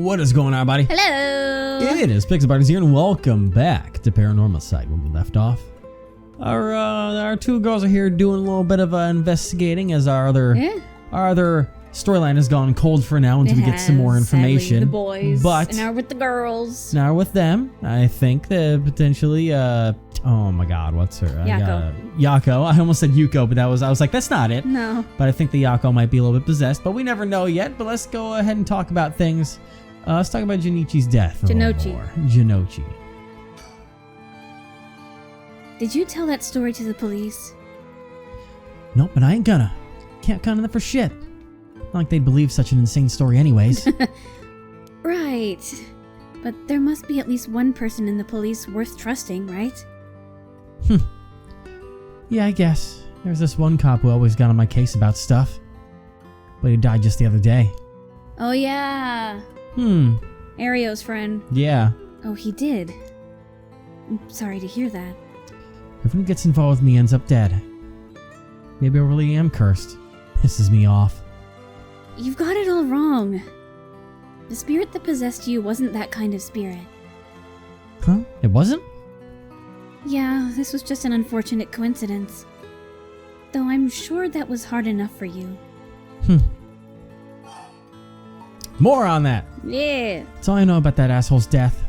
What is going on, everybody? Hello! It is Pixelbarters here, and welcome back to Paranormasight. When we left off, our two girls are here doing a little bit of investigating as our other storyline has gone cold for now until we get some more information. The boys, but and now we're with the girls. Now with them, I think that potentially, oh my God, what's her? Yako. I almost said Yuko, but I was like, that's not it. No. But I think the Yako might be a little bit possessed, but we never know yet. But let's go ahead and talk about things. Let's talk about Junichi's death. Junichi. Did you tell that story to the police? Nope, but I ain't gonna. Can't count on them for shit. Not like they'd believe such an insane story anyways. Right. But there must be at least one person in the police worth trusting, right? Yeah, I guess. There's this one cop who always got on my case about stuff. But he died just the other day. Oh yeah. Ario's friend. Yeah. Oh, he did. I'm sorry to hear that. Everyone who gets involved with me ends up dead. Maybe I really am cursed. Pisses me off. You've got it all wrong. The spirit that possessed you wasn't that kind of spirit. Huh? It wasn't? Yeah, this was just an unfortunate coincidence. Though I'm sure that was hard enough for you. More on that. Yeah. That's all I know about that asshole's death.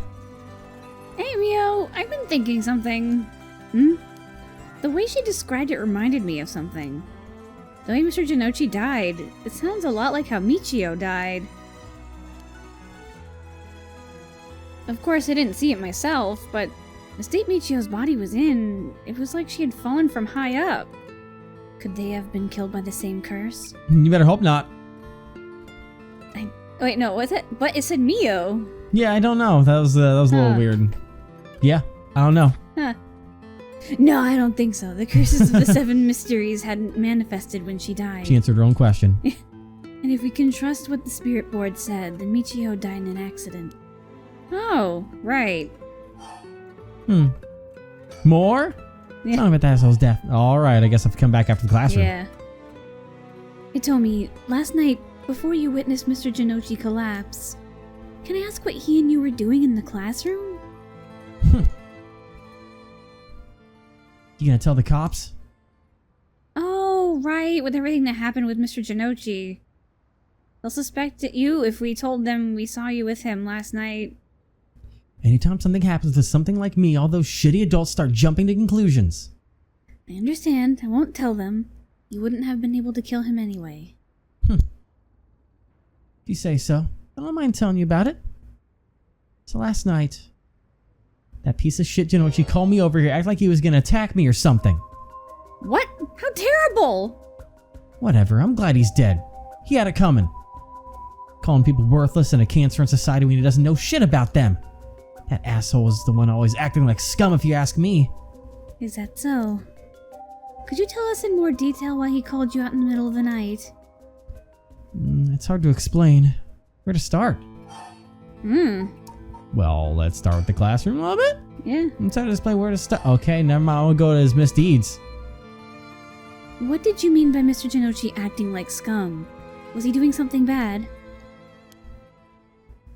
Hey, Mio, I've been thinking something. The way she described it reminded me of something. The way Mr. Jinochi died, it sounds a lot like how Michio died. Of course, I didn't see it myself, but the state Michio's body was in, it was like she had fallen from high up. Could they have been killed by the same curse? You better hope not. Wait, no, was it? But it said Mio. Yeah, I don't know. That was a little weird. Yeah, I don't know. Huh. No, I don't think so. The curses of the seven mysteries hadn't manifested when she died. She answered her own question. And if we can trust what the spirit board said, then Michio died in an accident. Oh, right. More? Yeah. Tell me about that asshole's death. Alright, I guess I've come back after the classroom. Yeah. Hitomi, last night, before you witnessed Mr. Jinochi collapse, can I ask what he and you were doing in the classroom? You gonna tell the cops? Oh, right, with everything that happened with Mr. Jinochi. They'll suspect you if we told them we saw you with him last night. Anytime something happens to something like me, all those shitty adults start jumping to conclusions. I understand. I won't tell them. You wouldn't have been able to kill him anyway. If you say so. I don't mind telling you about it. So last night, that piece of shit Jinochi called me over here, act like he was gonna attack me or something. What? How terrible! Whatever, I'm glad he's dead. He had it coming. Calling people worthless and a cancer in society when he doesn't know shit about them. That asshole is the one always acting like scum if you ask me. Is that so? Could you tell us in more detail why he called you out in the middle of the night? It's hard to explain. Where to start? Well, let's start with the classroom a little bit. Yeah. Inside to display where to start. Okay, never mind. I'll go to his misdeeds. What did you mean by Mr. Jinochi acting like scum? Was he doing something bad?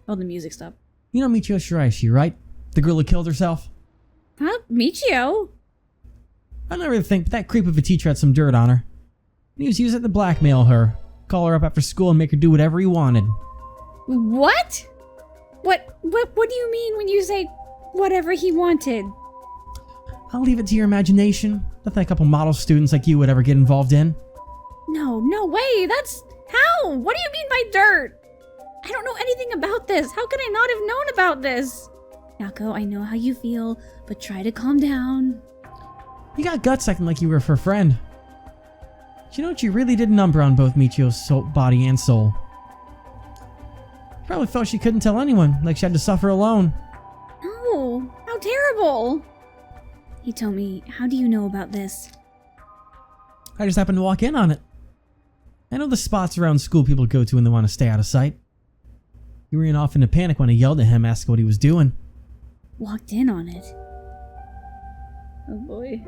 Oh, the music stopped. You know Michio Shiraishi, right? The girl who killed herself? Huh? Michio? I never think, but that creep of a teacher had some dirt on her. And he was using it to blackmail her. Call her up after school and make her do whatever he wanted. What? What do you mean when you say whatever he wanted? I'll leave it to your imagination. Nothing a couple model students like you would ever get involved in. No way, that's... How? What do you mean by dirt? I don't know anything about this. How could I not have known about this? Yako, I know how you feel, but try to calm down. You got guts acting like you were her friend. You know what? You really did a number on both Michio's body and soul. She probably felt she couldn't tell anyone, like she had to suffer alone. No, how terrible. Hitomi, how do you know about this? I just happened to walk in on it. I know the spots around school people go to when they want to stay out of sight. He ran off into panic when I yelled at him, asked what he was doing. Walked in on it? Oh boy.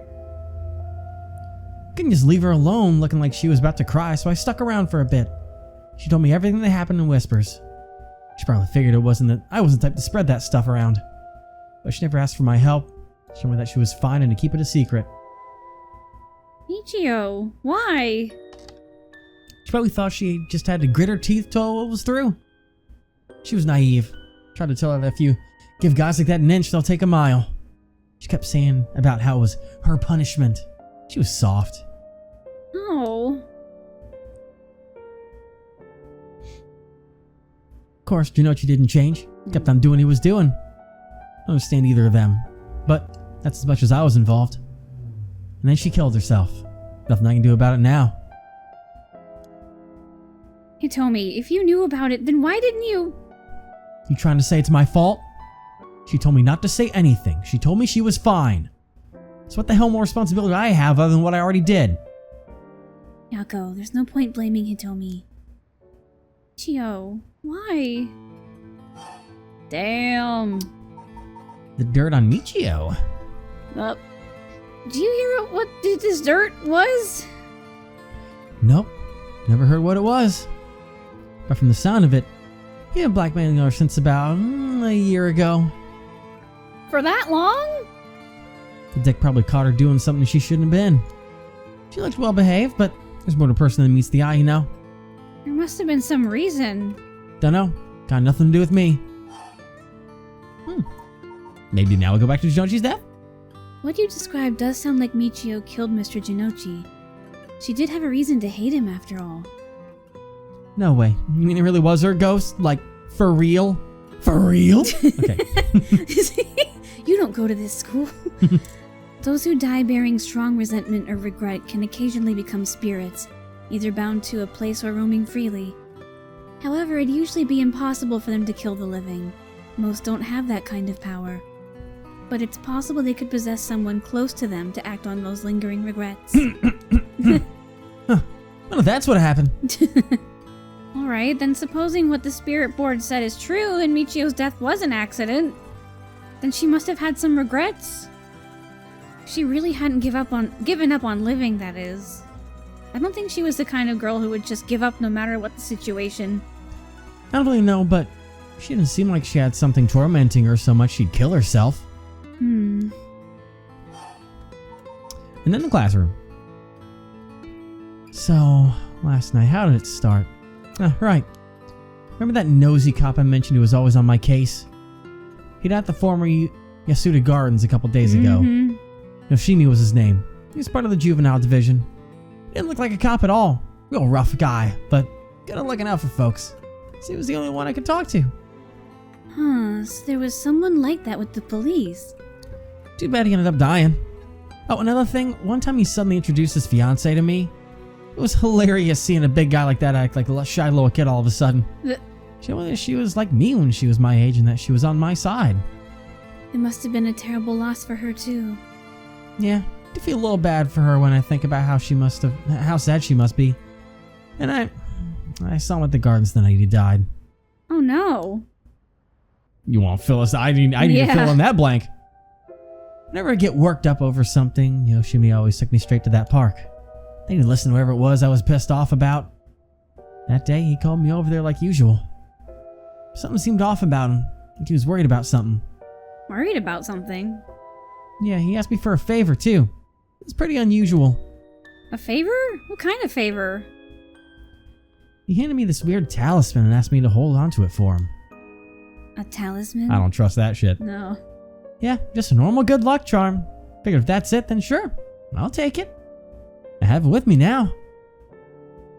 Couldn't just leave her alone looking like she was about to cry, so I stuck around for a bit. She told me everything that happened in whispers. She probably figured I wasn't the type to spread that stuff around. But she never asked for my help. She told me that she was fine and to keep it a secret. Michio, why? She probably thought she just had to grit her teeth till what was through. She was naive. Tried to tell her that if you give guys like that an inch, they'll take a mile. She kept saying about how it was her punishment. She was soft. Oh. Of course, Jinochi didn't change. Kept on doing what he was doing. I don't understand either of them. But that's as much as I was involved. And then she killed herself. Nothing I can do about it now. Hitomi, if you knew about it, then why didn't you? You trying to say it's my fault? She told me not to say anything. She told me she was fine. So what the hell more responsibility do I have other than what I already did? Yako, there's no point blaming Hitomi. Chio, why? Damn. The dirt on Michio. Do you hear what this dirt was? Nope. Never heard what it was. But from the sound of it, you've been blackmailing her since about a year ago. For that long? The dick probably caught her doing something she shouldn't have been. She looked well behaved, but there's more to a person than meets the eye, you know? There must have been some reason. Dunno. Got nothing to do with me. Maybe now we go back to Jinochi's death? What you described does sound like Michio killed Mr. Jinochi. She did have a reason to hate him after all. No way. You mean it really was her ghost? Like, for real? For real? Okay. You don't go to this school. Those who die bearing strong resentment or regret can occasionally become spirits, either bound to a place or roaming freely. However, it'd usually be impossible for them to kill the living. Most don't have that kind of power. But it's possible they could possess someone close to them to act on those lingering regrets. Well, that's what happened. Alright, then supposing what the spirit board said is true and Michio's death was an accident, then she must have had some regrets. She really hadn't given up on living, that is. I don't think she was the kind of girl who would just give up no matter what the situation. I don't really know, but she didn't seem like she had something tormenting her so much she'd kill herself. And then the classroom. So, last night, how did it start? Right. Remember that nosy cop I mentioned who was always on my case? He'd at the former Yasuda Gardens a couple days ago. Yoshimi was his name. He was part of the juvenile division. He didn't look like a cop at all. Real rough guy, but good at looking out for folks. So he was the only one I could talk to. So there was someone like that with the police. Too bad he ended up dying. Oh, another thing, one time he suddenly introduced his fiancée to me. It was hilarious seeing a big guy like that act like a shy little kid all of a sudden. She told me that she was like me when she was my age and that she was on my side. It must have been a terrible loss for her too. Yeah, I feel a little bad for her when I think about how sad she must be. And I saw him at the gardens the night he died. Oh no. You want to fill us? I need to fill in that blank. Whenever I get worked up over something, Yoshimi always took me straight to that park. They didn't listen to whatever it was I was pissed off about. That day, he called me over there like usual. Something seemed off about him. Like he was worried about something. Worried about something? Yeah, he asked me for a favor, too. It's pretty unusual. A favor? What kind of favor? He handed me this weird talisman and asked me to hold on to it for him. A talisman? I don't trust that shit. No. Yeah, just a normal good luck charm. Figured if that's it, then sure. I'll take it. I have it with me now.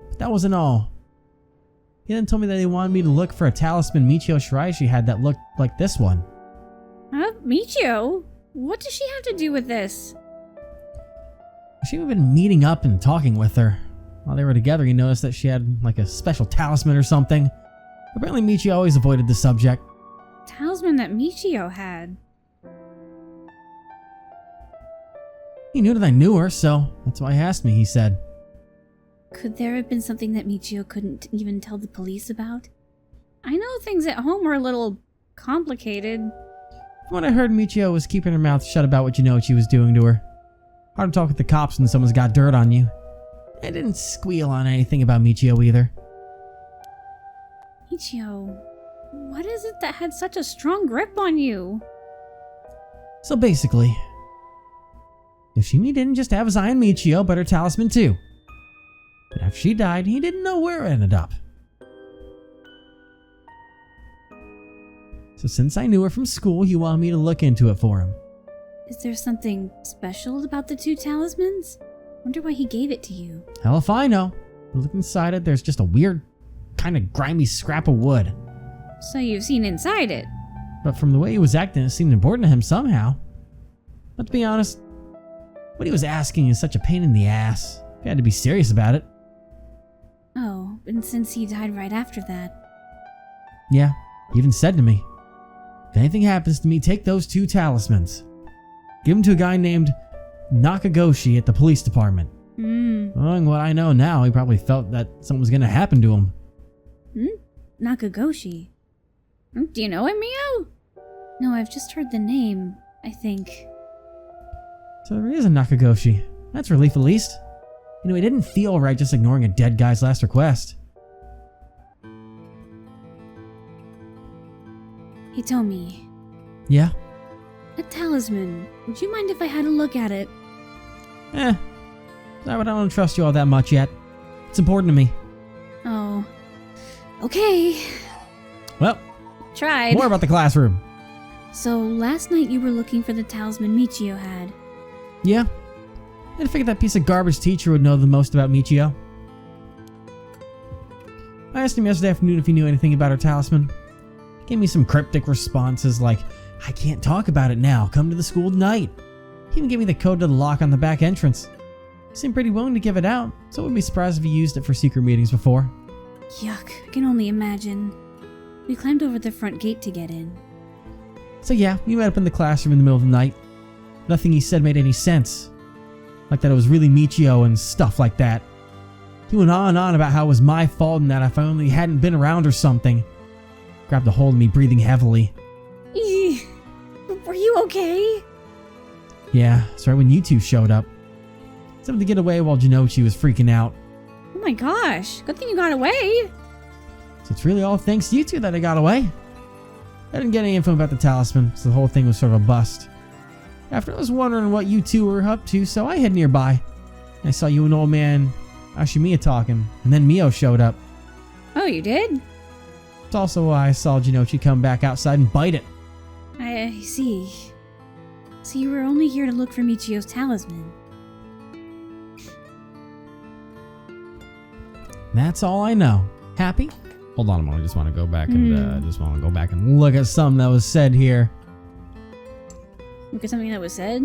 But that wasn't all. He then told me that he wanted me to look for a talisman Michio Shiraishi had that looked like this one. Michio? What does she have to do with this? She had been meeting up and talking with her. While they were together, he noticed that she had like a special talisman or something. Apparently Michio always avoided the subject. Talisman that Michio had. He knew that I knew her, so that's why he asked me, he said. Could there have been something that Michio couldn't even tell the police about? I know things at home are a little complicated. From what I heard, Michio was keeping her mouth shut about what Jinochi was doing to her. Hard to talk with the cops when someone's got dirt on you. I didn't squeal on anything about Michio either. Michio, What is it that had such a strong grip on you? So basically, Yoshimi didn't just have his eye on Michio, but her talisman too. But after she died, he didn't know where it ended up. So since I knew her from school, he wanted me to look into it for him. Is there something special about the two talismans? Wonder why he gave it to you. Hell if I know. I looked inside it, there's just a weird, kind of grimy scrap of wood. So you've seen inside it? But from the way he was acting, it seemed important to him somehow. But to be honest, what he was asking is such a pain in the ass. He had to be serious about it. Oh, and since he died right after that. Yeah, he even said to me, if anything happens to me, take those two talismans. Give them to a guy named Nakagoshi at the police department. Knowing what I know now, he probably felt that something was going to happen to him. Nakagoshi? Do you know him, Mio? No, I've just heard the name, I think. So there is a Nakagoshi. That's relief at least. You know, it didn't feel right just ignoring a dead guy's last request. Hitomi. Yeah? A talisman. Would you mind if I had a look at it? Sorry, but I don't trust you all that much yet. It's important to me. Oh. Okay. Well, Tried. more about the classroom. So, last night you were looking for the talisman Michio had. Yeah? I figured that piece of garbage teacher would know the most about Michio. I asked him yesterday afternoon if he knew anything about her talisman. He gave me some cryptic responses like, I can't talk about it now, come to the school tonight. He even gave me the code to the lock on the back entrance. He seemed pretty willing to give it out, so I wouldn't be surprised if he used it for secret meetings before. Yuck, I can only imagine. We climbed over the front gate to get in. So yeah, we met up in the classroom in the middle of the night. Nothing he said made any sense. Like that it was really Michio and stuff like that. He went on and on about how it was my fault and that if I only hadn't been around or something. Grabbed a hold of me, breathing heavily. Eeh. Were you okay? Yeah, it's right when you two showed up. Something to get away while Jinochi was freaking out. Oh my gosh, good thing you got away. So it's really all thanks to you two that I got away. I didn't get any info about the talisman, so the whole thing was sort of a bust. After I was wondering what you two were up to, so I hid nearby. I saw you and old man Ashimiya talking, and then Mio showed up. Oh, you did? It's also why I saw Jinochi come back outside and bite it. I see. So you were only here to look for Michio's talisman. That's all I know. Happy? Hold on a moment. I just want to go back and look at something that was said here. Look at something that was said?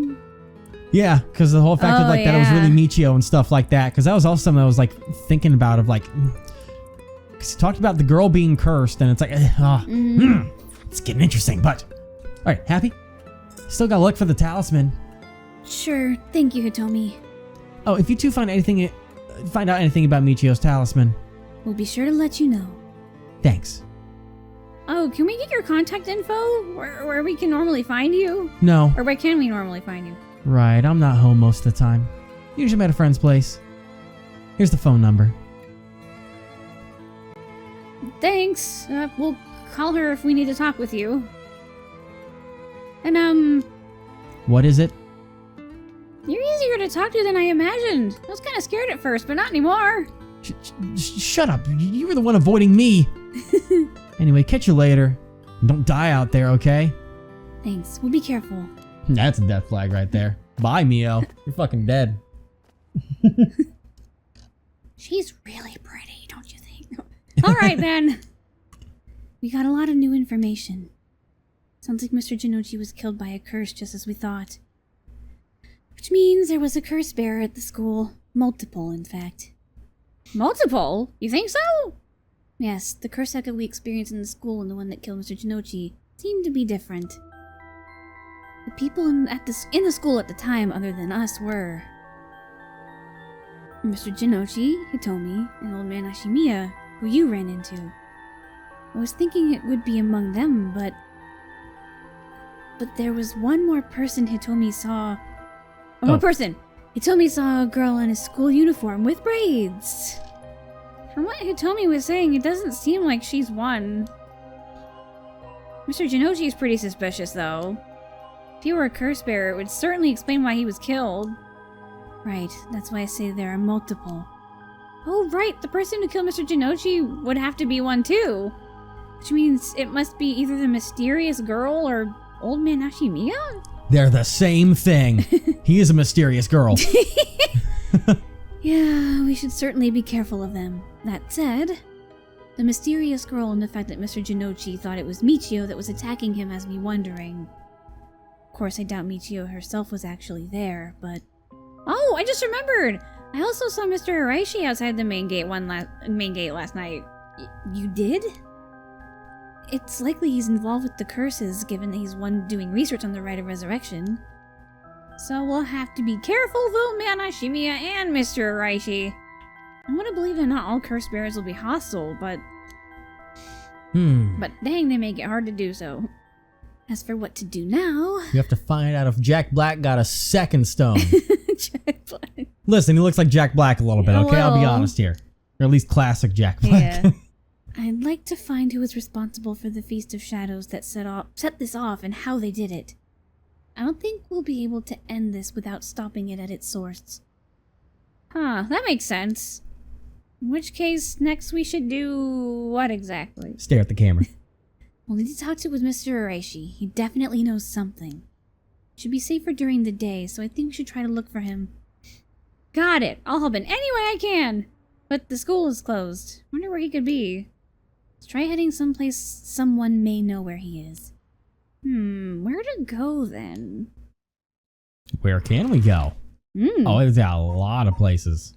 Yeah, because the whole fact of like that it was really Michio and stuff like that. Because that was also something I was like thinking about of like, because he talked about the girl being cursed, and it's like, it's getting interesting. But all right, happy? Still gotta look for the talisman. Sure, thank you, Hitomi. Oh, if you two find out anything about Michio's talisman, We'll be sure to let you know. thanks. Oh, can we get your contact info? Where we can normally find you? No, Or where can we normally find you? right, I'm not home most of the time. Usually I'm at a friend's place. Here's the phone number. Thanks. We'll call her if we need to talk with you. And, What is it? you're easier to talk to than I imagined. I was kind of scared at first, but not anymore. Shut up. You were the one avoiding me. Anyway, catch you later. And don't die out there, okay? Thanks. We'll be careful. That's a death flag right there. Bye, Mio. You're fucking dead. She's really pretty, don't you think? All right, then. We got a lot of new information. Sounds like Mr. Jinochi was killed by a curse just as we thought. Which means there was a curse bearer at the school. Multiple, in fact. Multiple? You think so? Yes, the curse echo we experienced in the school and the one that killed Mr. Jinochi seemed to be different. The people in the school at the time, other than us, were Mr. Jinochi, Hitomi, and Old Man Ashimiya, who you ran into. I was thinking it would be among them, but there was one more person Hitomi saw. One more person! Hitomi saw a girl in a school uniform with braids. From what Hitomi was saying, it doesn't seem like she's one. Mr. Jinochi is pretty suspicious, though. If he were a curse bearer, it would certainly explain why he was killed. Right, that's why I say there are multiple. Oh, right, the person who killed Mr. Jinochi would have to be one, too. Which means it must be either the mysterious girl or Old Man Ashimiya? They're the same thing. He is a mysterious girl. Yeah, we should certainly be careful of them. That said, the mysterious girl and the fact that Mr. Jinochi thought it was Michio that was attacking him has me wondering. Of course, I doubt Michio herself was actually there, but... Oh, I just remembered! I also saw Mr. Araishi outside the main gate last night. You did? It's likely he's involved with the curses, given that he's one doing research on the Rite of Resurrection. So we'll have to be careful, though, Man Ashimiya and Mr. Araishi. I want to believe that not all curse bearers will be hostile, but... But dang, they make it hard to do so. As for what to do now... You have to find out if Jack Black got a second stone. Jack Black. Listen, he looks like Jack Black a little bit, okay? I'll be honest here. Or at least classic Jack Black. Yeah. I'd like to find who was responsible for the Feast of Shadows that set this off and how they did it. I don't think we'll be able to end this without stopping it at its source. Huh, that makes sense. In which case, next we should do what exactly? Stare at the camera. We'll need to talk with Mr. Araishi. He definitely knows something. Should be safer during the day, so I think we should try to look for him. Got it! I'll help in any way I can! But the school is closed. Wonder where he could be. Let's try heading someplace someone may know where he is. Where to go then? Where can we go? Oh, there's a lot of places.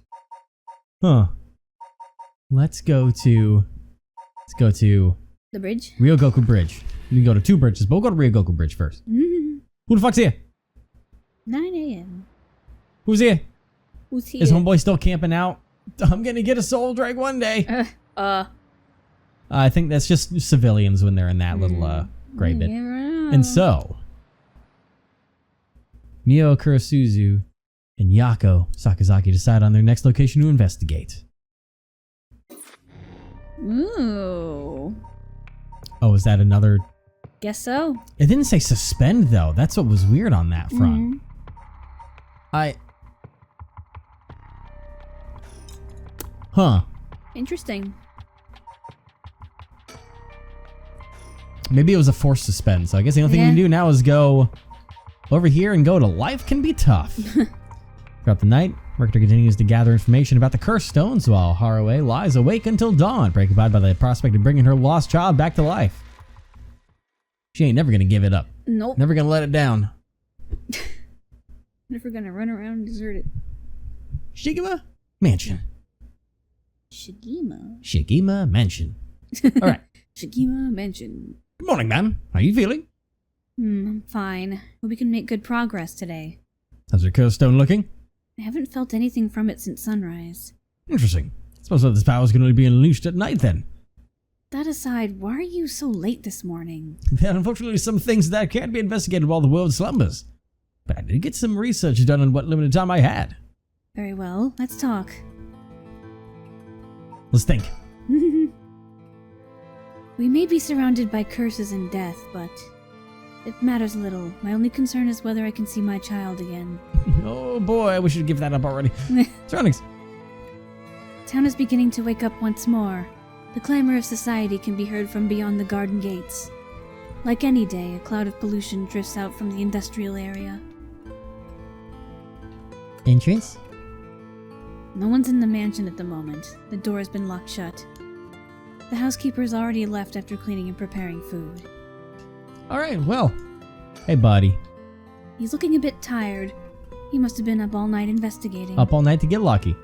Huh. Let's go to The bridge? Ryogoku Bridge. We can go to two bridges, but we'll go to Ryogoku Bridge first. Who the fuck's here? 9 a.m. Who's here? Who's here? Is homeboy still camping out? I'm gonna get a soul drag one day. I think that's just civilians when they're in that little gray bit. And so, Mio Kurasuzu and Yako Sakazaki decide on their next location to investigate. Ooh. Oh, is that another? Guess so. It didn't say suspend though. That's what was weird on that front. Huh. Interesting. Maybe it was a forced suspend, so I guess the only thing we can do now is go over here and go to Life Can Be Tough. Throughout the night, Richter continues to gather information about the cursed stones while Harue lies awake until dawn, preoccupied by the prospect of bringing her lost child back to life. She ain't never gonna give it up. Nope. Never gonna let it down. Never gonna run around and desert it. Shigema Mansion. Shigema Mansion. Alright. Shigema Mansion. Good morning, ma'am. How are you feeling? I'm fine. But we can make good progress today. How's your cursed stone looking? I haven't felt anything from it since sunrise. Interesting. I suppose that this power is going to be unleashed at night then. That aside, why are you so late this morning? There are unfortunately some things that can't be investigated while the world slumbers. But I did get some research done in what limited time I had. Very well, let's talk. Let's think. We may be surrounded by curses and death, but it matters little. My only concern is whether I can see my child again. Oh boy, I wish you'd give that up already. Surroundings. Town is beginning to wake up once more. The clamor of society can be heard from beyond the garden gates. Like any day, a cloud of pollution drifts out from the industrial area. Entrance? No one's in the mansion at the moment. The door has been locked shut. The housekeeper's already left after cleaning and preparing food. Alright, well. Hey, buddy. He's looking a bit tired. He must have been up all night investigating. Up all night to get lucky.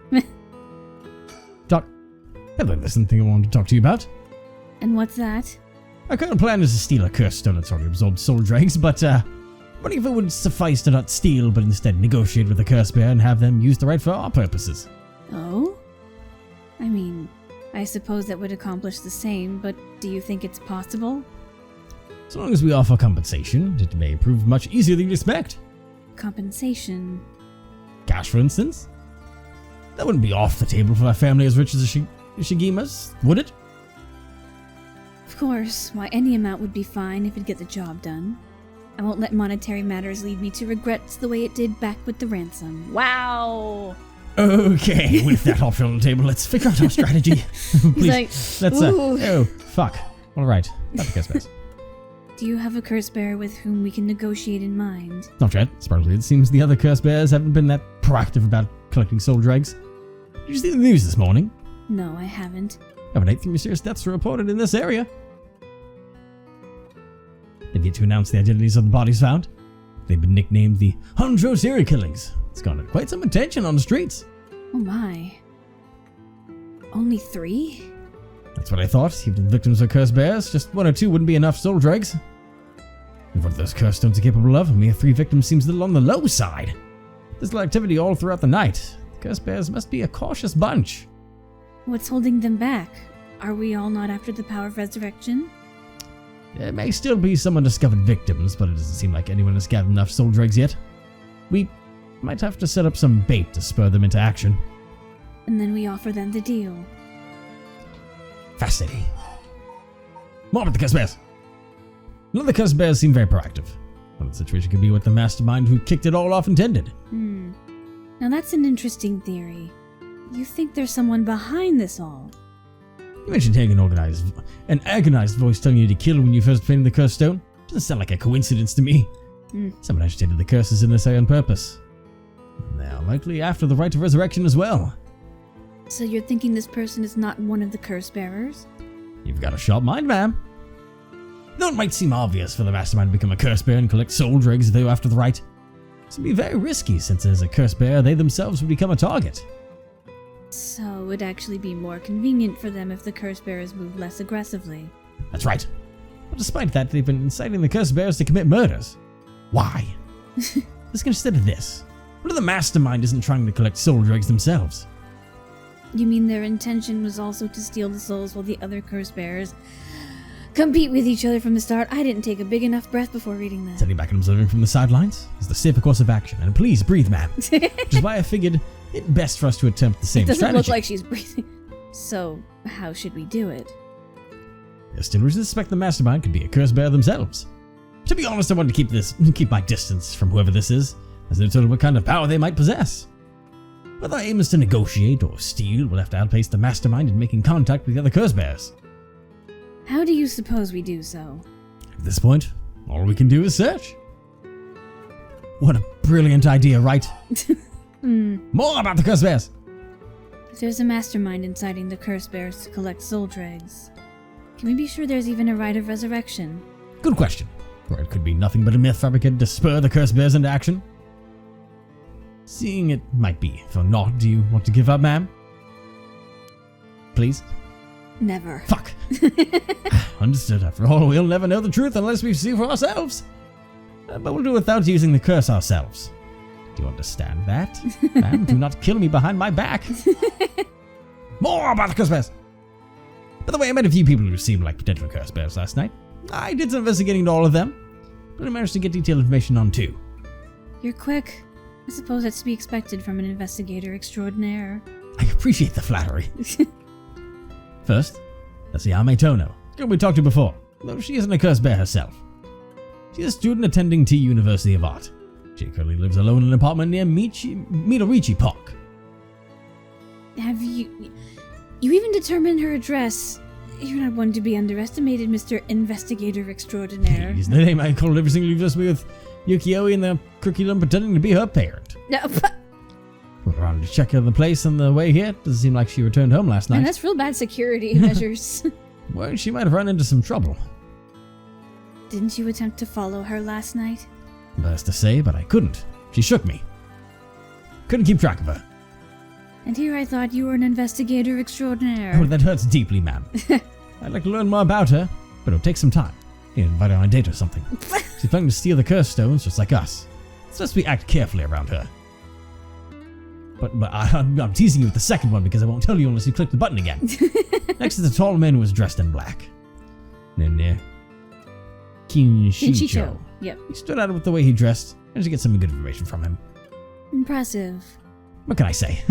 There's something I wanted to talk to you about. And what's that? Our current plan is to steal a cursed stone that's already absorbed soul dregs, but wondering if it would suffice to not steal, but instead negotiate with the curse bear and have them use the right for our purposes. Oh? I mean, I suppose that would accomplish the same, but do you think it's possible? As long as we offer compensation, it may prove much easier than you expect. Compensation? Cash, for instance? That wouldn't be off the table for a family as rich as Shigima's, would it? Of Of course, why any amount would be fine if it'd get the job done. I won't let monetary matters lead me to regrets the way it did back with the ransom. Wow! Okay, with that option on the table, let's figure out our strategy. Please, like, let's, oh, fuck. Alright, not the curse bears. Do you have a curse bearer with whom we can negotiate in mind? Not yet. Surprisingly, it seems the other curse bears haven't been that proactive about collecting soul dregs. Did you see the news this morning? No, I haven't. Over 8 mysterious deaths were reported in this area. They've yet to announce the identities of the bodies found. They've been nicknamed the Hondro serial killings. It's garnered quite some attention on the streets. Oh my. Only 3? That's what I thought. Even if the victims were curse bears, just 1 or 2 wouldn't be enough soul dregs. And what those curse stones are capable of, a mere 3 victims seems a little on the low side. There's little activity all throughout the night. The curse bears must be a cautious bunch. What's holding them back? Are we all not after the power of resurrection? There may still be some undiscovered victims, but it doesn't seem like anyone has gathered enough soul dregs yet. We might have to set up some bait to spur them into action. And then we offer them the deal. Fascinating. More about the curse bears. None of the curse bears seem very proactive. Well, the situation could be what the mastermind who kicked it all off intended. Now that's an interesting theory. You think there's someone behind this all? You mentioned hearing an agonized voice telling you to kill when you first obtained the cursed stone. Doesn't sound like a coincidence to me. Someone agitated the curses in this area on purpose. And they are likely after the right of resurrection as well. So you're thinking this person is not one of the curse bearers? You've got a sharp mind, ma'am. Though it might seem obvious for the mastermind to become a curse bear and collect soul dregs if they were after the right, this would be very risky since as a curse bear, they themselves would become a target. So it would actually be more convenient for them if the curse bearers moved less aggressively. That's right. But despite that, they've been inciting the curse bears to commit murders. Why? Let's consider this. What if the mastermind isn't trying to collect soul dregs themselves? You mean their intention was also to steal the souls while the other curse bearers compete with each other from the start? I didn't take a big enough breath before reading that. Sitting back and observing from the sidelines is the safer course of action. And please breathe, ma'am. Which is why I figured it best for us to attempt the same strategy. It doesn't look like she's breathing. So, how should we do it? There's still reason to suspect the mastermind could be a curse bear themselves. To be honest, I wanted to keep my distance from whoever this is, as no telling what kind of power they might possess. Whether our aim is to negotiate or steal, we'll have to outpace the mastermind in making contact with the other curse bears. How do you suppose we do so? At this point, all we can do is search. What a brilliant idea, right? More about the curse bears! If there's a mastermind inciting the curse bears to collect soul dregs, can we be sure there's even a rite of resurrection? Good question. Or it could be nothing but a myth fabricated to spur the curse bears into action. Seeing it might be. If not, do you want to give up, ma'am? Please? Never. Fuck. Understood. After all, we'll never know the truth unless we see for ourselves. But we'll do without using the curse ourselves. Do you understand that? Ma'am, do not kill me behind my back. More about the curse bears. By the way, I met a few people who seemed like potential curse bears last night. I did some investigating into all of them, but I managed to get detailed information on 2. You're quick. I suppose that's to be expected from an investigator extraordinaire. I appreciate the flattery. First, that's Yame Tono, girl we talked to before, though she isn't a curse bear herself. She's a student attending T University of Art. She currently lives alone in an apartment near Midorichi Park. Have you even determined her address? You're not one to be underestimated, Mr. Investigator Extraordinaire. He's the name I called every single university with Yukio in the curriculum pretending to be her parent. No, Went around to check on the place on the way here. Doesn't seem like she returned home last night. Man, that's real bad security measures. Well, she might have run into some trouble. Didn't you attempt to follow her last night? Best to say, but I couldn't. She shook me. Couldn't keep track of her. And here I thought you were an investigator extraordinaire. Oh, that hurts deeply, ma'am. I'd like to learn more about her, but it'll take some time. You know, invite her on a date or something. She's planning to steal the curse stones just like us. It's best we act carefully around her. But I'm teasing you with the second one because I won't tell you unless you click the button again. Next is a tall man who was dressed in black. Then Kinshicho. Yep. He stood out with the way he dressed. Managed to get some good information from him. Impressive. What can I say?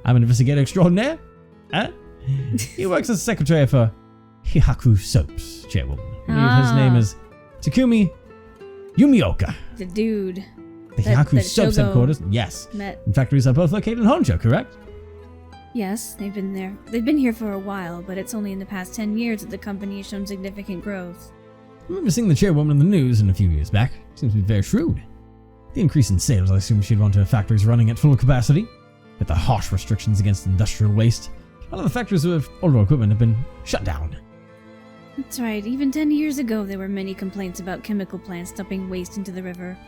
I'm an investigator extraordinaire. Huh? He works as a secretary for Hihaku Soaps chairwoman. His name is Takumi Yumioka. The dude. The Hihaku Soaps Shogo headquarters? Yes. Met. The factories are both located in Honshu, correct? Yes, they've been there. They've been here for a while, but it's only in the past 10 years that the company has shown significant growth. I remember seeing the chairwoman in the news a few years back. Seems to be very shrewd. The increase in sales, I assume she'd want her factories running at full capacity. With the harsh restrictions against industrial waste, a lot of the factories with older equipment have been shut down. That's right. Even 10 years ago, there were many complaints about chemical plants dumping waste into the river.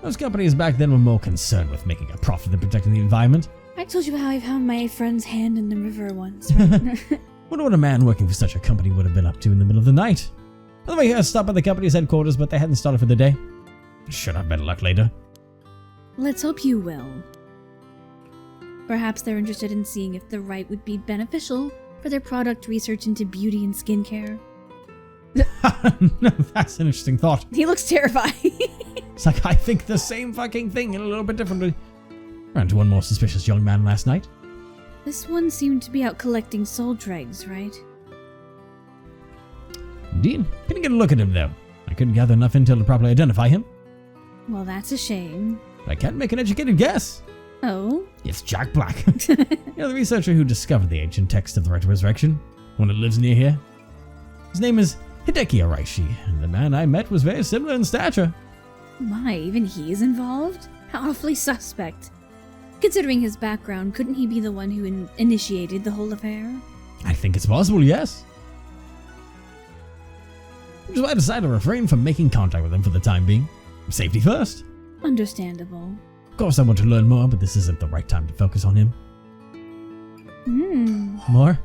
Those companies back then were more concerned with making a profit than protecting the environment. I told you how I found my friend's hand in the river once, right? Wonder what a man working for such a company would have been up to in the middle of the night. By the way, I stopped by the company's headquarters, but they hadn't started for the day. Should have better luck later. Let's hope you will. Perhaps they're interested in seeing if the right would be beneficial for their product research into beauty and skincare. No, that's an interesting thought. He looks terrified. It's like I think the same fucking thing in a little bit differently. Ran to one more suspicious young man last night. This one seemed to be out collecting soul dregs, right? Indeed. Couldn't get a look at him, though. I couldn't gather enough intel to properly identify him. Well, that's a shame. But I can't make an educated guess. Oh? It's Jack Black. You know, the researcher who discovered the ancient text of the Rite of Resurrection. One that lives near here. His name is Hideki Araishi, and the man I met was very similar in stature. My, even he's involved? How awfully suspect. Considering his background, couldn't he be the one who initiated the whole affair? I think it's possible, yes. Which is why I decided to refrain from making contact with him for the time being. Safety first. Understandable. Of course I want to learn more, but this isn't the right time to focus on him. More?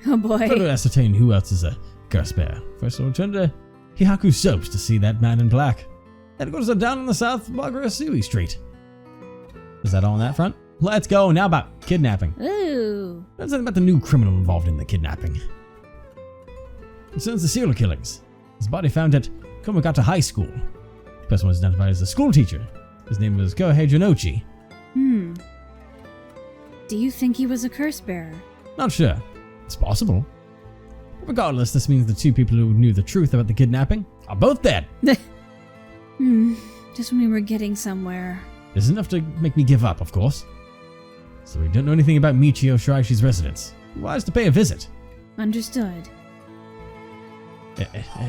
Oh boy. Try to ascertain who else is a curse bearer. First I'll return to Hihaku Soaps to see that man in black. Headquarters are down on the South Magarasui Street. Is that all on that front? Let's go. Now about kidnapping. Ooh. Learn something about the new criminal involved in the kidnapping. Concerns the serial killings. His body found at Komagata High School. The person was identified as a school teacher. His name was Kohei Janochi. Do you think he was a curse bearer? Not sure. It's possible. But regardless, this means the two people who knew the truth about the kidnapping are both dead. Just when we were getting somewhere. This is enough to make me give up, of course. So we don't know anything about Michio Shiraishi's residence. Wise to pay a visit. Understood.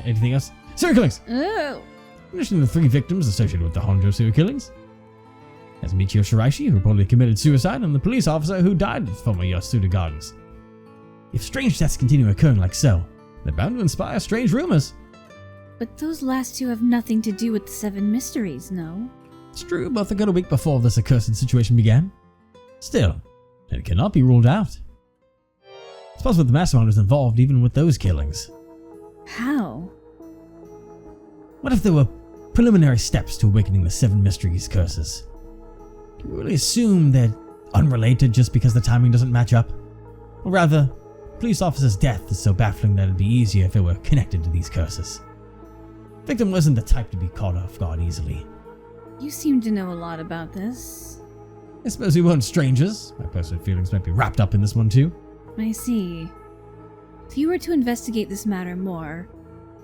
Anything else? Serial killings! Oh. In addition to the 3 victims associated with the Honjo serial killings, there's Michio Shiraishi, who reportedly committed suicide, and the police officer who died at former Yasuda Gardens. If strange deaths continue occurring like so, they're bound to inspire strange rumors. But those last 2 have nothing to do with the 7 mysteries, no? It's true, both occurred a week before this accursed situation began. Still, it cannot be ruled out. It's possible the Mastermind was involved even with those killings. How? What if there were preliminary steps to awakening the 7 mysteries curses? Can we really assume they're unrelated just because the timing doesn't match up? Or rather, the police officer's death is so baffling that it'd be easier if it were connected to these curses. The victim wasn't the type to be caught off guard easily. You seem to know a lot about this. I suppose we weren't strangers. My personal feelings might be wrapped up in this one too. I see. If you were to investigate this matter more,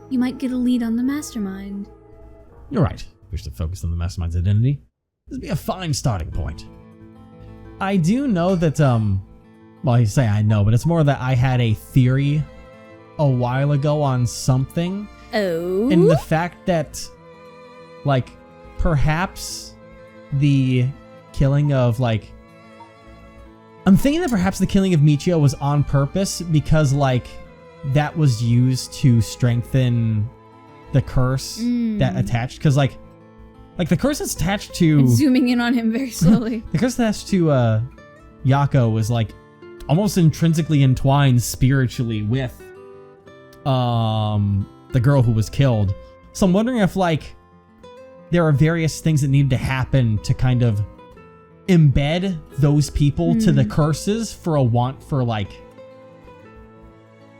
you might get a lead on the Mastermind. You're right. Wish to focus on the Mastermind's identity. This would be a fine starting point. I do know that, well, I say I know, but it's more that I had a theory a while ago on something. Oh? And the fact that, like, perhaps the killing of, like... I'm thinking that perhaps the killing of Michio was on purpose because, like, that was used to strengthen the curse that attached. Because, like the curse that's attached to... I'm zooming in on him very slowly. The curse attached to Yako was, like, almost intrinsically entwined spiritually with the girl who was killed. So I'm wondering if, like, there are various things that need to happen to kind of embed those people to the curses for a want for, like,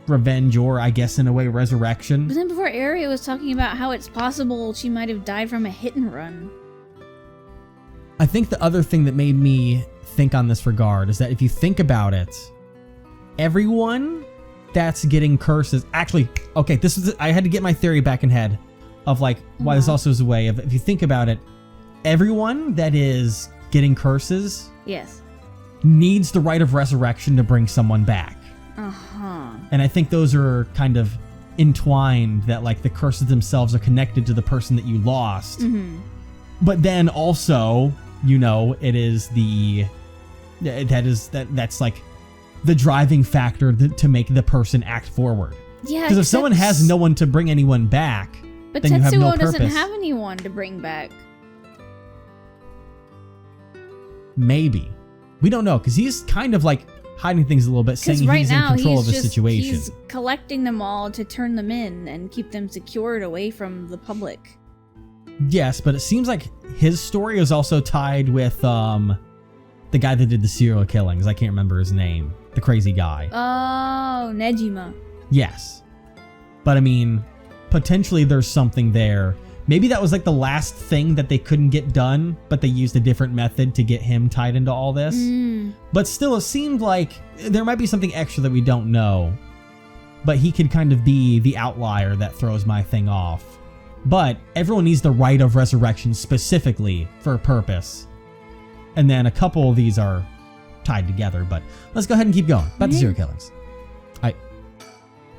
revenge or, I guess, in a way, resurrection. But then before Aria was talking about how it's possible she might have died from a hit and run. I think the other thing that made me think on this regard is that if you think about it, everyone that's getting curses. Actually, okay, I had to get my theory back in head of like why this also is a way of, if you think about it, everyone that is getting curses Yes. needs the rite of resurrection to bring someone back. And I think those are kind of entwined, that like the curses themselves are connected to the person that you lost. But then also, you know, it is that's like the driving factor to make the person act forward. Yeah. Because if someone has no one to bring anyone back, but then you have no Tetsuo doesn't purpose. have anyone to bring back. Maybe. We don't know, because he's kind of like hiding things a little bit, saying right he's now, in control of his just, situation. He's collecting them all to turn them in and keep them secured away from the public. Yes, but it seems like his story is also tied with the guy that did the serial killings. I can't remember his name. The crazy guy. Oh, Nejima. Yes. But I mean, potentially there's something there. Maybe that was like the last thing that they couldn't get done, but they used a different method to get him tied into all this. But still, it seemed like there might be something extra that we don't know. But he could kind of be the outlier that throws my thing off. But everyone needs the rite of resurrection specifically for a purpose. And then a couple of these are tied together, but let's go ahead and keep going. About the serial killings.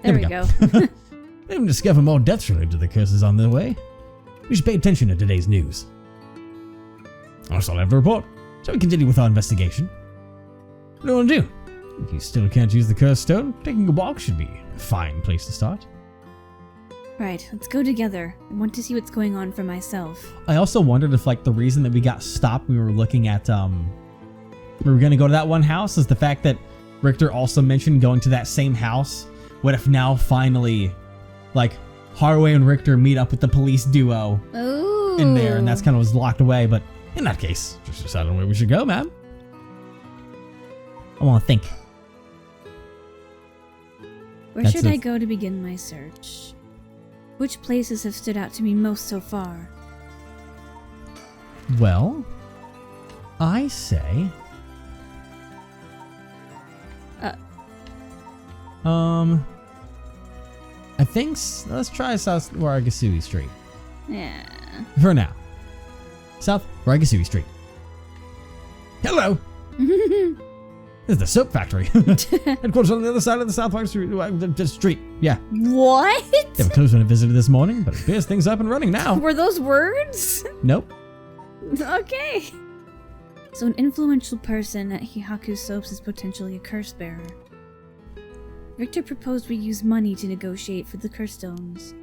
There we go. They will discover more deaths related to the curses on their way. We should pay attention to today's news. That's all I have to report. Shall we continue with our investigation? What do you want to do? If you still can't use the cursed stone, taking a walk should be a fine place to start. Right, let's go together. I want to see what's going on for myself. I also wondered if like the reason that we got stopped when we were looking at we were gonna go to that one house is the fact that Richter also mentioned going to that same house. What if now finally like Harue and Richter meet up with the police duo in there, and that's kind of was locked away, but in that case, just decide on where we should go, man. I want to think. Where should I go to begin my search? Which places have stood out to me most so far? Well, I say... I think let's try South Waragasui Street. Yeah. For now. South Waragasui Street. Hello! This is the soap factory. Headquarters on the other side of the South Waragasui Street. Yeah. What? They were closed when I visited this morning, but it appears things are up and running now. Were those words? Nope. Okay. So an influential person at Hihaku Soaps is potentially a curse bearer. Richter proposed we use money to negotiate for the curse stones.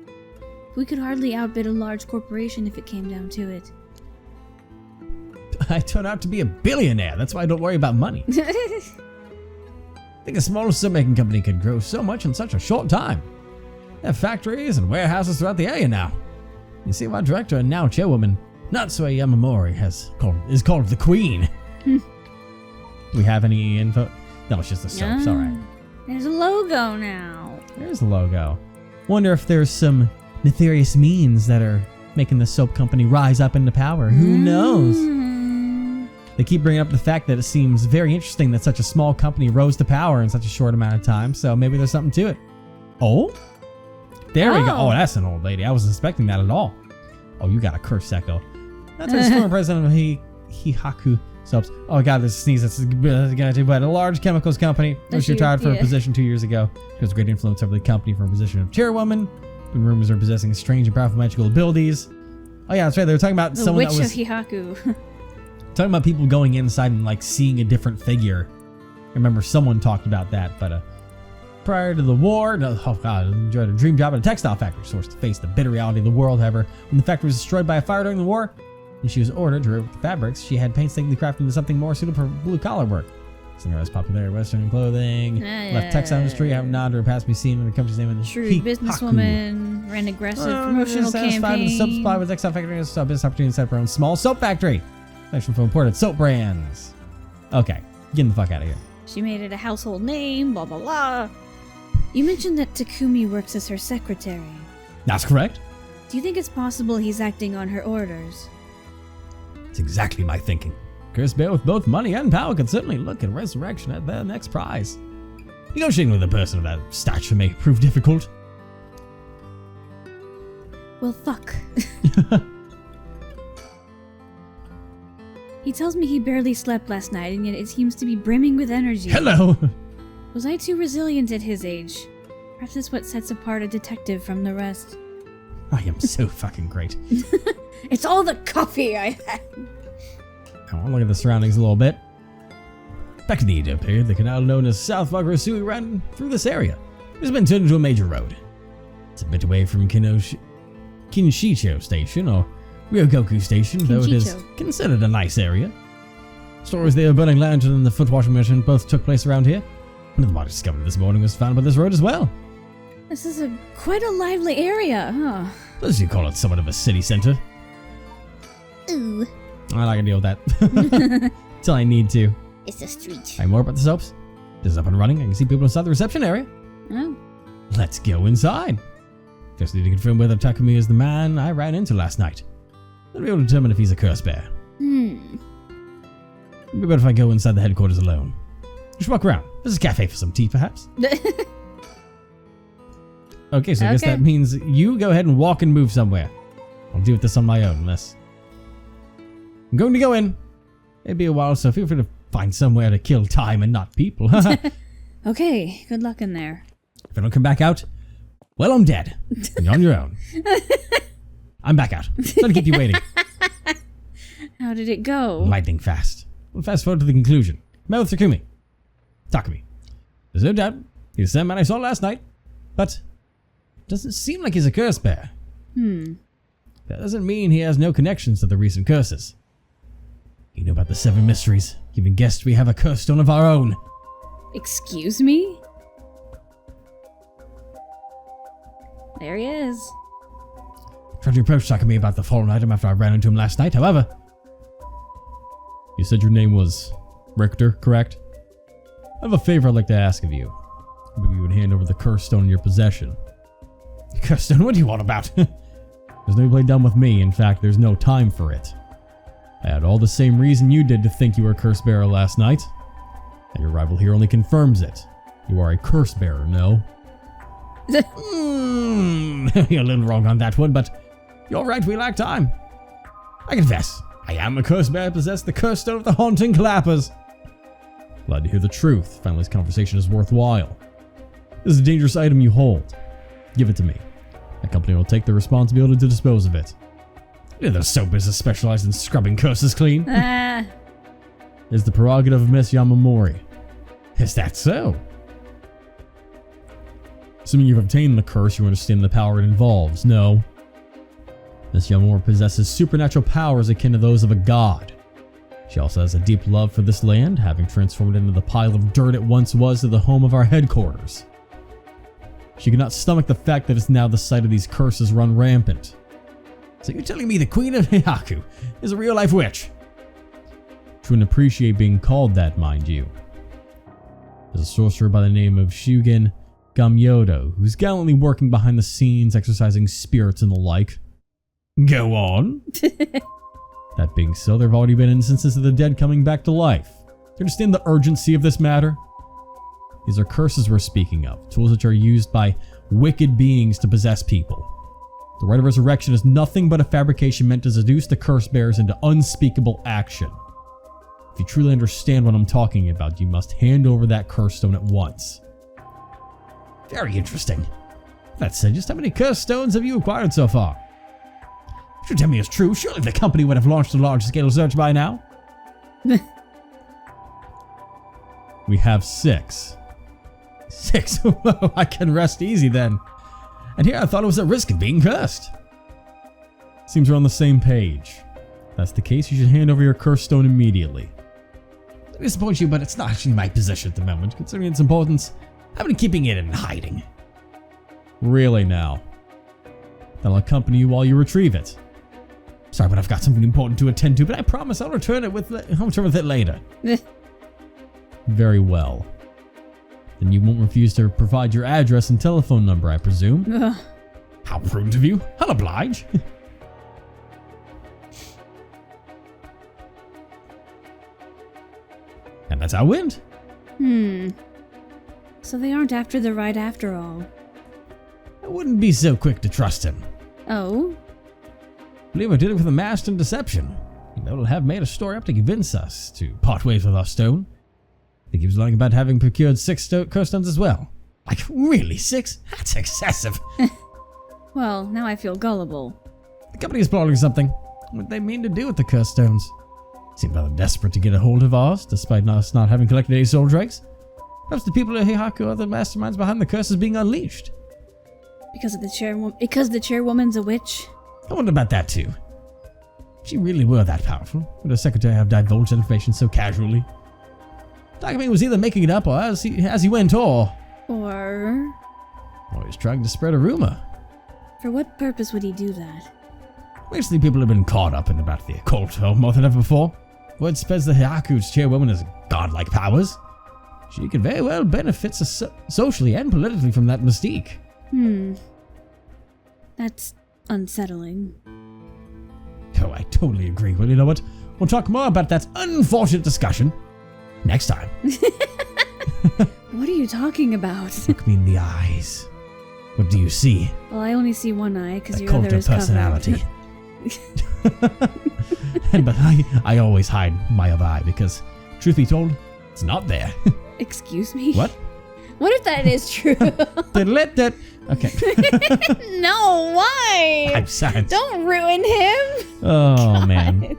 We could hardly outbid a large corporation if it came down to it. I turn out to be a billionaire. That's why I don't worry about money. I think a small soap making company could grow so much in such a short time. They have factories and warehouses throughout the area now. You see, our director and now chairwoman, Natsue Yamamori, is called the Queen. Do we have any info? No, it's just the soaps. All right. There's a logo now. There's the logo. Wonder if there's some nefarious means that are making the soap company rise up into power. Who knows? They keep bringing up the fact that it seems very interesting that such a small company rose to power in such a short amount of time, so maybe there's something to it. Oh? There we go. Oh, that's an old lady. I wasn't expecting that at all. Oh, you got a curse echo. That's the former president of Hihaku Soaps. Oh god, this sneeze. That's gonna do. But a large chemicals company. She retired from her position 2 years ago. She has great influence over the company from a position of chairwoman. When rumors are possessing strange and powerful magical abilities. Oh yeah, that's right. They were talking about the someone witch that was of Hihaku. talking about people going inside and like seeing a different figure. I remember someone talked about that, but prior to the war, enjoyed a dream job at a textile factory, forced to face the bitter reality of the world. However, when the factory was destroyed by a fire during the war, and she was ordered to remove the fabrics, she had painstakingly crafted into something more suitable for blue-collar work. Cinderella's popular Western clothing, left textile industry, have not or past be seen in the company's name in the shrewd businesswoman, ran aggressive promotional campaign. With soap supply with textile factory, and saw business opportunity to set up her own small soap factory. Actually, for imported soap brands. Okay, getting the fuck out of here. She made it a household name, blah blah blah. You mentioned that Takumi works as her secretary. That's correct. Do you think it's possible he's acting on her orders? It's exactly my thinking. Curse bear with both money and power could certainly look at resurrection at their next prize. Negotiating with a person of that stature may prove difficult. Well, fuck. He tells me he barely slept last night, and yet it seems to be brimming with energy. Hello! Was I too resilient at his age? Perhaps that's what sets apart a detective from the rest. I am so fucking great. It's all the coffee I had. I want to look at the surroundings a little bit. Back in the Edo period, the canal known as South Wagrosui ran through this area. It has been turned into a major road. It's a bit away from Kinshicho Station, or Ryogoku Station, though it is considered a nice area. Stories there of burning lantern and the foot washing mission both took place around here. One of the bodies discovered this morning was found by this road as well. This is quite a lively area, huh? As you call it, somewhat of a city center. Ooh. I like to deal with that. Till I need to. It's a street. More about the soaps. This is up and running. I can see people inside the reception area. Oh. Let's go inside. Just need to confirm whether Takumi is the man I ran into last night. I'll be able to determine if he's a curse bear. It'd be better if I go inside the headquarters alone. Just walk around. There's a cafe for some tea, perhaps. Okay, so I guess that means you go ahead and walk and move somewhere. I'll deal with this on my own, unless... I'm going to go in. It'll be a while, so feel free to find somewhere to kill time and not people. Okay, good luck in there. If I don't come back out, well, I'm dead. And you're on your own. I'm back out. Trying to keep you waiting. How did it go? Lightning fast. We'll fast forward to the conclusion. Met with Takumi. There's no doubt he's the same man I saw last night, but it doesn't seem like he's a curse bear. That doesn't mean he has no connections to the recent curses. You know about the 7 mysteries. You even guessed we have a curse stone of our own. Excuse me? There he is. Tried to approach Takumi about the fallen item after I ran into him last night, however... You said your name was Richter, correct? I have a favor I'd like to ask of you. Maybe you would hand over the curse stone in your possession. Curse stone? What do you want about? There's no play done with me. In fact, there's no time for it. I had all the same reason you did to think you were a curse bearer last night. And your arrival here only confirms it. You are a curse bearer, no? You're a little wrong on that one, but you're right, we lack time. I confess, I am a curse bearer, possess the curse stone of the haunting clappers. Glad to hear the truth. Finally, this conversation is worthwhile. This is a dangerous item you hold. Give it to me. My company will take the responsibility to dispose of it. You know, the soap business specialized in scrubbing curses clean. It's the prerogative of Miss Yamamori. Is that so? Assuming you've obtained the curse, you understand the power it involves, no? Miss Yamamori possesses supernatural powers akin to those of a god. She also has a deep love for this land, having transformed it into the pile of dirt it once was to the home of our headquarters. She could not stomach the fact that it's now the site of these curses run rampant. So you're telling me the Queen of Heihaku is a real-life witch? She wouldn't appreciate being called that, mind you. There's a sorcerer by the name of Shugen Gamyodo, who's gallantly working behind the scenes, exorcising spirits and the like. Go on. That being so, there have already been instances of the dead coming back to life. Do you understand the urgency of this matter? These are curses we're speaking of, tools which are used by wicked beings to possess people. The rite of resurrection is nothing but a fabrication meant to seduce the curse bearers into unspeakable action. If you truly understand what I'm talking about, you must hand over that curse stone at once. Very interesting. That said, just how many curse stones have you acquired so far? If you tell me it's true, surely the company would have launched a large-scale search by now. We have 6. 6? Whoa, I can rest easy then. And here I thought it was at risk of being cursed. Seems we're on the same page. If that's the case, you should hand over your curse stone immediately. I disappoint you, but it's not actually my position at the moment. Considering its importance, I've been keeping it in hiding. Really now? Then I'll accompany you while you retrieve it. Sorry, but I've got something important to attend to, but I promise I'll return with it later. Very well. Then you won't refuse to provide your address and telephone number, I presume. How prudent of you. I'll oblige. And that's how it went. So they aren't after the ride after all. I wouldn't be so quick to trust him. Oh? I believe we're dealing with a master in deception. He'll have made a story up to convince us to part ways with our stone. I think he was lying about having procured 6 curse stones as well. Like, really, 6? That's excessive. Well, now I feel gullible. The company is plotting something. What they mean to do with the curse stones? Seem rather desperate to get a hold of ours, despite us not having collected any soul drakes. Perhaps the people at Hihaku are the masterminds behind the curses being unleashed. Because the chairwoman's a witch? I wonder about that too. If she really were that powerful, would her secretary have divulged information so casually? Takumi was either making it up or as he went, or he's trying to spread a rumor. For what purpose would he do that? Recently, people have been caught up in about the occult more than ever before. Word spreads the Hihaku's chairwoman has godlike powers. She could very well benefit socially and politically from that mystique. That's unsettling. Oh, I totally agree. Well, you know what? We'll talk more about that unfortunate discussion next time. What are you talking about? Look me in the eyes. What do you see? Well, I only see one eye because your Cult other of is personality. But I always hide my other eye because, truth be told, it's not there. Excuse me? What? What if that is true? Okay. No, why? I'm sorry. Don't ruin him. Oh, man.